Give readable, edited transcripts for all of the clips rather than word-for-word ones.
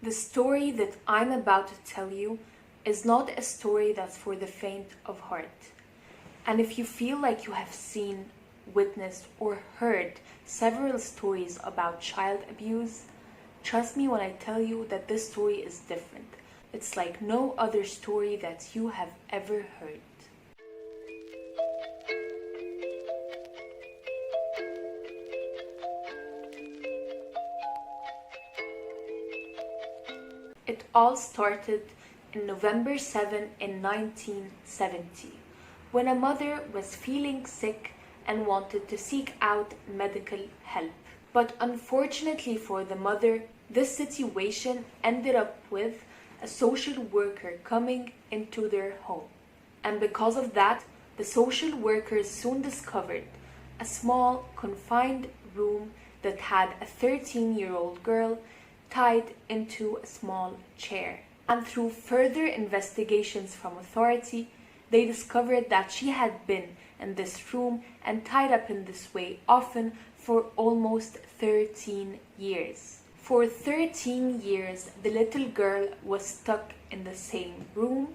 The story that I'm about to tell you is not a story that's for the faint of heart. And if you feel like you have seen, witnessed, or heard several stories about child abuse, trust me when I tell you that this story is different. It's like no other story that you have ever heard. It all started in November 7 in 1970, when a mother was feeling sick and wanted to seek out medical help. But unfortunately for the mother, this situation ended up with a social worker coming into their home. And because of that, the social workers soon discovered a small, confined room that had a 13-year-old girl tied into a small chair. And through further investigations from authority, they discovered that she had been in this room and tied up in this way often for almost 13 years. For 13 years, the little girl was stuck in the same room,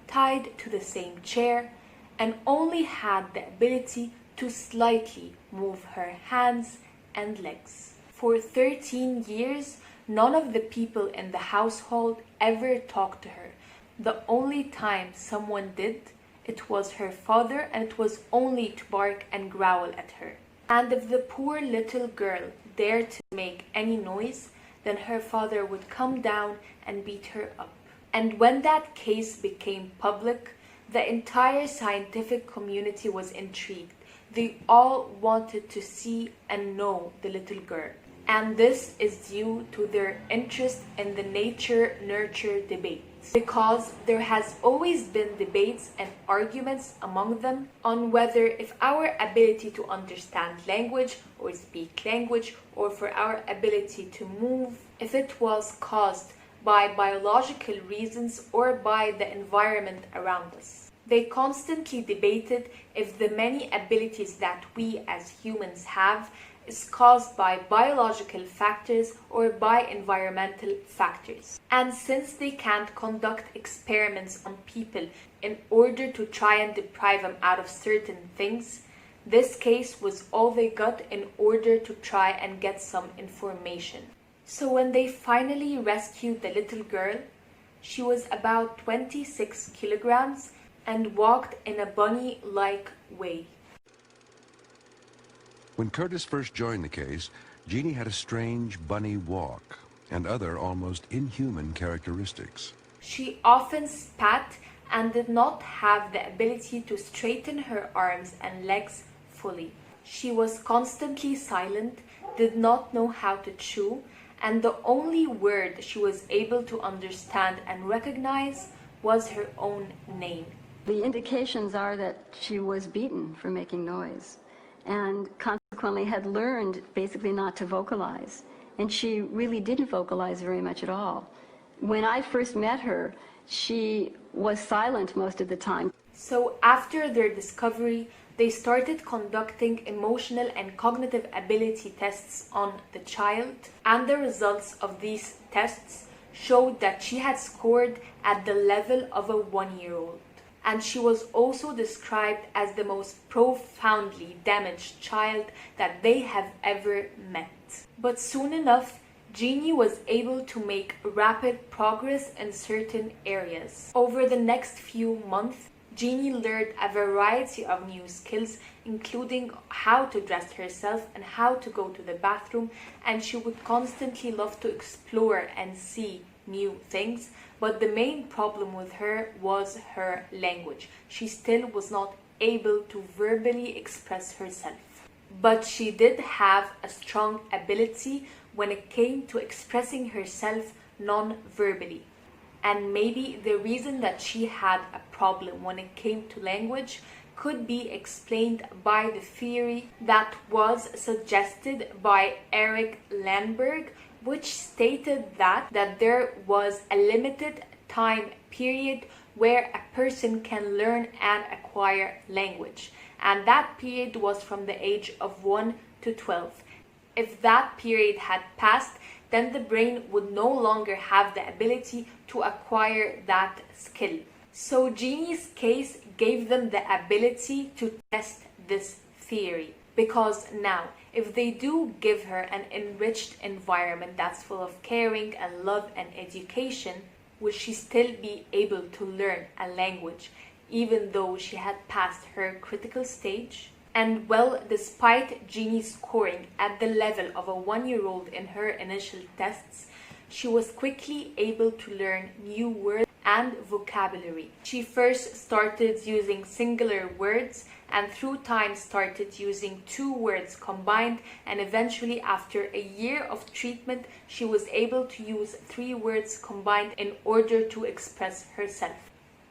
tied to the same chair, and only had the ability to slightly move her hands and legs. For 13 years, none of the people in the household ever talked to her. The only time someone did, it was her father, and it was only to bark and growl at her. And if the poor little girl dared to make any noise, then her father would come down and beat her up. And when that case became public, the entire scientific community was intrigued. They all wanted to see and know the little girl. And this is due to their interest in the nature-nurture debate. Because there has always been debates and arguments among them on whether if our ability to understand language or speak language or for our ability to move, if it was caused by biological reasons or by the environment around us. They constantly debated if the many abilities that we as humans have is caused by biological factors or by environmental factors. And since they can't conduct experiments on people in order to try and deprive them out of certain things, this case was all they got in order to try and get some information. So when they finally rescued the little girl, she was about 26 kilograms and walked in a bunny-like way. When Curtis first joined the case, Genie had a strange bunny walk and other almost inhuman characteristics. She often spat and did not have the ability to straighten her arms and legs fully. She was constantly silent, did not know how to chew, and the only word she was able to understand and recognize was her own name. The indications are that she was beaten for making noise, and consequently had learned basically not to vocalize. And she really didn't vocalize very much at all. When I first met her, she was silent most of the time. So after their discovery, they started conducting emotional and cognitive ability tests on the child, and the results of these tests showed that she had scored at the level of a 1-year-old. And she was also described as the most profoundly damaged child that they have ever met. But soon enough, Genie was able to make rapid progress in certain areas. Over the next few months, Genie learned a variety of new skills, including how to dress herself and how to go to the bathroom, and she would constantly love to explore and see new things. But the main problem with her was her language. She still was not able to verbally express herself. But she did have a strong ability when it came to expressing herself non-verbally. And maybe the reason that she had a problem when it came to language could be explained by the theory that was suggested by Eric Landberg, which stated that there was a limited time period where a person can learn and acquire language. And that period was from the age of 1 to 12. If that period had passed, then the brain would no longer have the ability to acquire that skill. So Genie's case gave them the ability to test this theory. Because now, if they do give her an enriched environment that's full of caring and love and education, will she still be able to learn a language even though she had passed her critical stage? And well, despite Genie scoring at the level of a 1-year-old in her initial tests, she was quickly able to learn new words and vocabulary. She first started using singular words and through time started using 2 words combined, and eventually after a year of treatment she was able to use 3 words combined in order to express herself.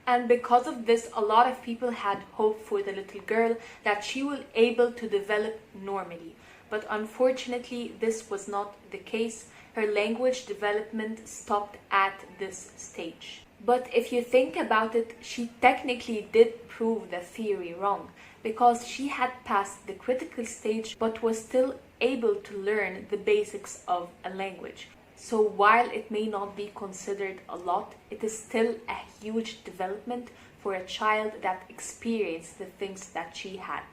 And because of this, a lot of people had hope for the little girl that she will able to develop normally. But unfortunately, this was not the case. Her language development stopped at this stage. But if you think about it, she technically did prove the theory wrong, because she had passed the critical stage but was still able to learn the basics of a language. So while it may not be considered a lot, it is still a huge development for a child that experienced the things that she had.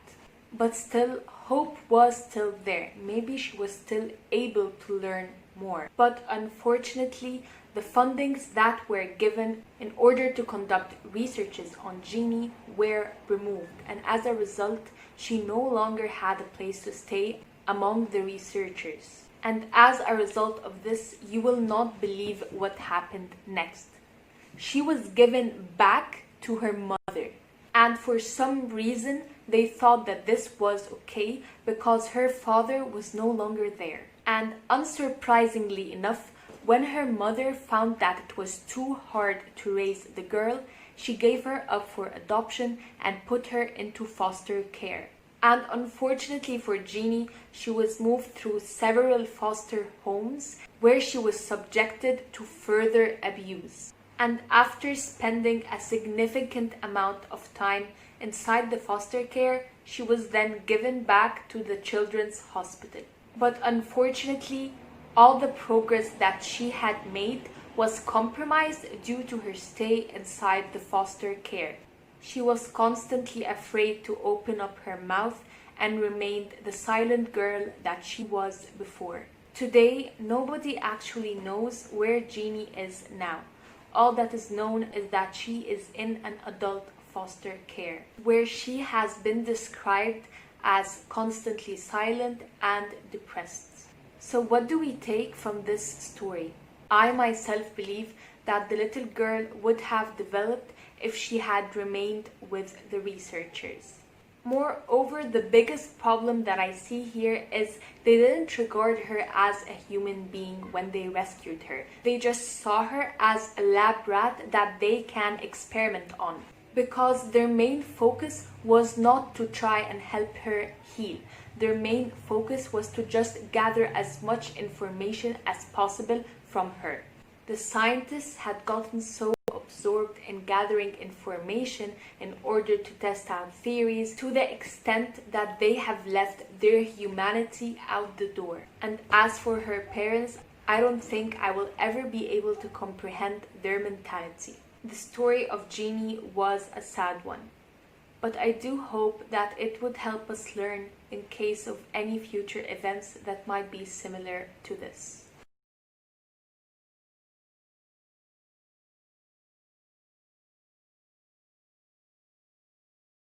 But still, hope was still there. Maybe she was still able to learn more. But unfortunately, the fundings that were given in order to conduct researches on Genie were removed, and as a result, she no longer had a place to stay among the researchers. And as a result of this, you will not believe what happened next. She was given back to her mother, and for some reason they thought that this was okay because her father was no longer there. And unsurprisingly enough, when her mother found that it was too hard to raise the girl, she gave her up for adoption and put her into foster care. And unfortunately for Genie, she was moved through several foster homes where she was subjected to further abuse. And after spending a significant amount of time inside the foster care, she was then given back to the children's hospital. But unfortunately, all the progress that she had made was compromised due to her stay inside the foster care. She was constantly afraid to open up her mouth and remained the silent girl that she was before. Today, nobody actually knows where Genie is now. All that is known is that she is in an adult foster care, where she has been described as constantly silent and depressed. So what do we take from this story? I myself believe that the little girl would have developed if she had remained with the researchers. Moreover, the biggest problem that I see here is they didn't regard her as a human being when they rescued her. They just saw her as a lab rat that they can experiment on, because their main focus was not to try and help her heal. Their main focus was to just gather as much information as possible from her. The scientists had gotten so absorbed in gathering information in order to test out theories to the extent that they have left their humanity out the door. And as for her parents, I don't think I will ever be able to comprehend their mentality. The story of Genie was a sad one, but I do hope that it would help us learn in case of any future events that might be similar to this.